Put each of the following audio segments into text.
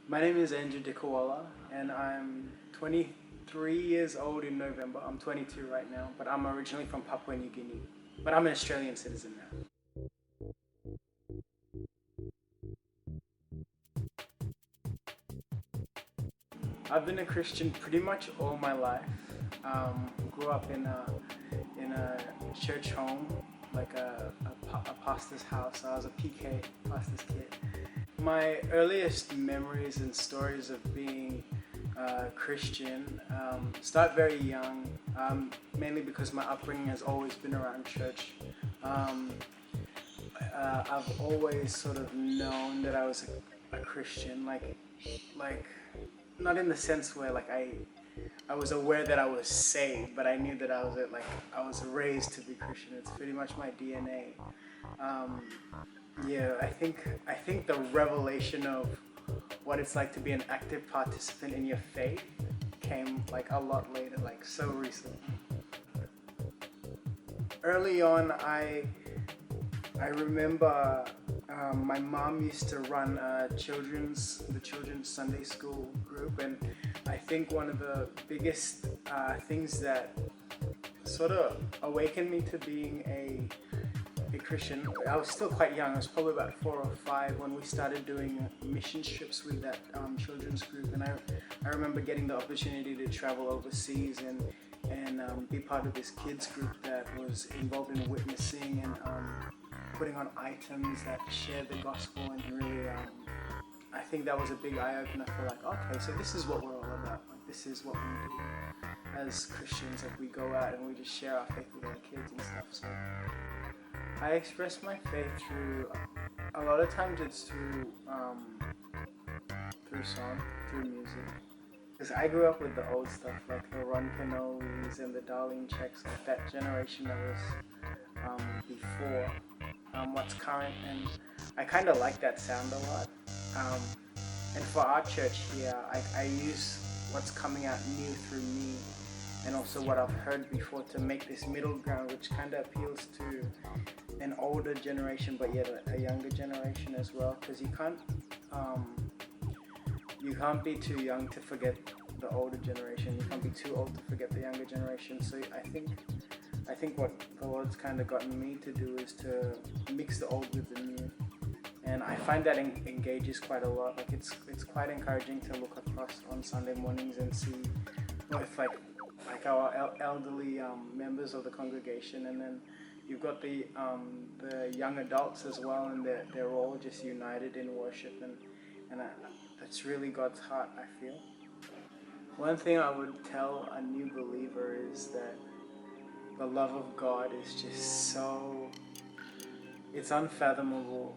My name is Andrew Dikawala, and I'm 23 years old in November. I'm 22 right now, but I'm originally from Papua New Guinea. But I'm an Australian citizen now. I've been a Christian pretty much all my life. Grew up in a church home, like a pastor's house. I was a PK, pastor's kid. My earliest memories and stories of being Christian start very young, mainly because my upbringing has always been around church. I've always sort of known that I was a Christian, like not in the sense where I was aware that I was saved, but I knew that I was raised to be Christian. It's pretty much my DNA. Yeah, I think the revelation of what it's like to be an active participant in your faith came like a lot later, like so recently. Early on, I remember my mom used to run the children's Sunday school group, and I think one of the biggest things that sort of awakened me to being a Christian. I was still quite young. I was probably about 4 or 5 when we started doing mission trips with that children's group, and I remember getting the opportunity to travel overseas and be part of this kids group that was involved in witnessing and putting on items that shared the gospel, and really I think that was a big eye opener for like, okay, so this is what we're all about. Like, this is what we do as Christians. Like, we go out and we just share our faith with our kids and stuff. So I express my faith through, a lot of times it's through song, through music. Because I grew up with the old stuff, like the Ron Canolis and the Darlene Checks, like that generation that was before what's current, and I kind of like that sound a lot. And for our church here, I use what's coming out new through me, and also what I've heard before, to make this middle ground, which kind of appeals to an older generation, but yet a younger generation as well. Because you can't be too young to forget the older generation. You can't be too old to forget the younger generation. So I think what the Lord's kind of gotten me to do is to mix the old with the new. And I find that engages quite a lot. Like it's quite encouraging to look across on Sunday mornings and see with like our elderly members of the congregation, and then you've got the young adults as well, and they're all just united in worship, and that's really God's heart, I feel. One thing I would tell a new believer is that the love of God is just so, it's unfathomable.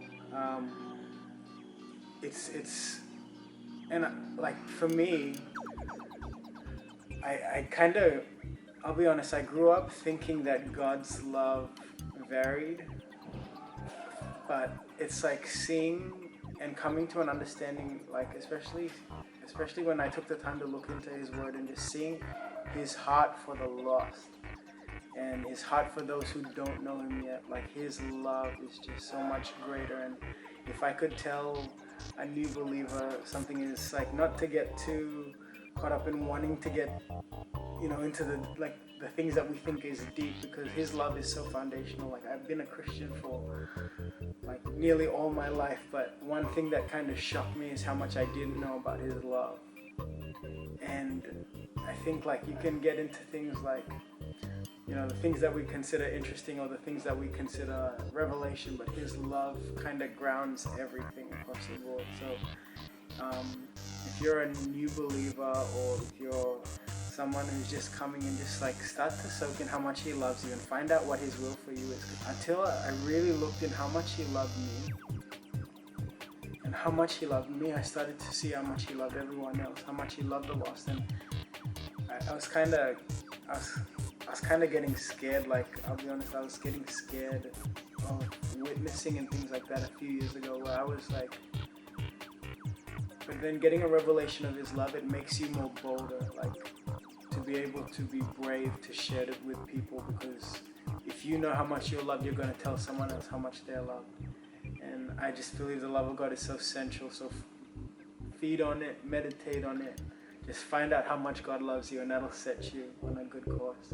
It's and like for me, I kind of, I'll be honest, I grew up thinking that God's love varied, but it's like seeing and coming to an understanding, like especially when I took the time to look into His Word and just seeing His heart for the lost and His heart for those who don't know Him yet. Like His love is just so much greater. And if I could tell a new believer something, is like not to get too caught up in wanting to get, into the things that we think is deep, because His love is so foundational. Like, I've been a Christian for like nearly all my life, but one thing that kind of shocked me is how much I didn't know about His love. And I think like you can get into things like, the things that we consider interesting or the things that we consider revelation, but His love kind of grounds everything across the board. So if you're a new believer, or if you're someone who's just coming in, just like start to soak in how much He loves you and find out what His will for you is. Until I really looked in how much He loved me and how much He loved me, I started to see how much He loved everyone else, how much He loved the lost. And I was kind of getting scared. Like, I'll be honest, I was getting scared of witnessing and things like that a few years ago, where I was like, but then getting a revelation of His love, it makes you more bolder, like to be able to be brave to share it with people, because if you know how much you're loved, you're going to tell someone else how much they're loved. And I just believe the love of God is so central, so feed on it, meditate on it. Just find out how much God loves you, and that'll set you on a good course.